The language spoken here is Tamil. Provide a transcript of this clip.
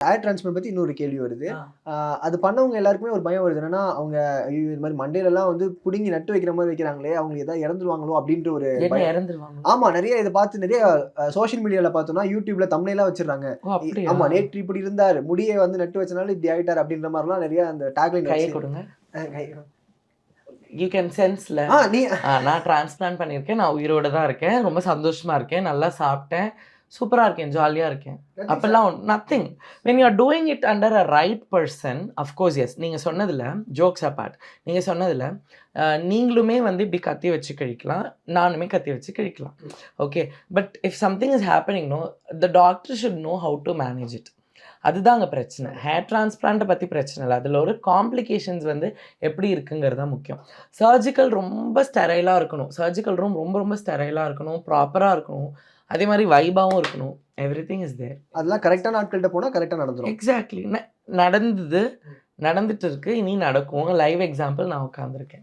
ஹேர் டிரான்ஸ்பிளான்ட் பத்தி இன்னொரு கேள்வி வருது. ஆ. அது பண்ணவங்க எல்லாருக்குமே ஒரு பயம் வருது. என்னன்னா, அவங்க ஐயோ! இது மாரி மண்டையிலலாம் வந்து புடுங்கி நட்டு வைக்கிற மாரி வைக்கிறாங்களே! அவங்க ஏதாவது இறந்துருவாங்களோ! அப்டின்ற ஒரு என்ன பயம். இறந்துருவாங்களோ? ஆமா. நெறைய இத பார்த்து நெறைய சோசியல் மீடியால பார்த்தோம்னா, YouTubeல தம்ப்நெயிலா வச்சுடுறாங்க. ஓ! அப்படியா? ஆமா. நேற்று இப்படி இருந்தார். முடிய வந்து நட்டு வச்சனால இப்படி ஆயிட்டார் அப்படின்ற மாரிலாம் நெறைய அந்த டேக்லைன் கைய வச்சு குடுங்க. கை யூ கேன் சென்ஸ்ல. நீ நான் டிரான்ஸ்பிளான்ட் பண்ணியிருக்கேன். நான் உயிரோட தான் இருக்கேன். ரொம்ப சந்தோஷமா இருக்கேன். நல்லா சாப்பிட்டேன். சூப்பரா இருக்கேன். ஜாலியா இருக்கேன். Nothing sir. அப்பல்லாம் nothing. When you are doing it under a right person, of course yes. நீங்க சொன்னதுல ஜோக்ஸ் அபார்ட். நீங்க சொன்னதுல நீங்களுமே வந்து இப்படி கத்தி வச்சு கிழிக்கலாம். நானுமே கத்தி வச்சு கிழிக்கலாம். Okay. But if something is happening no, the doctor should know how to manage it. அதுதாங்க பிரச்சனை. ஹேர் டிரான்ஸ்பிளான்ட்ட பத்தி பிரச்சனை இல்ல. அதில ஒரு காம்ப்ளிகேஷன்ஸ் வந்து எப்படி இருக்குங்கிறது தான் முக்கியம். சர்ஜிக்கல் ரொம்ப ஸ்டெரைலா இருக்கணும். சர்ஜிக்கல் ரூம் ரொம்ப ரொம்ப ஸ்டெரைலா இருக்கணும். ப்ராப்பரா இருக்கணும். அதே மாரி வைபாவும் இருக்கணும். Everything is there. அதெல்லாம் கரெக்ட்டான ஆட்கள்ட்ட போனா கரெக்ட்டா நடந்துரும். எக்ஸாக்ட்லி. நடந்தது. நடந்துட்டு இருக்கு. இனி நடக்கும். லைவ் எக்ஸாம்பிள் நான் உட்கார்ந்துருக்கேன்.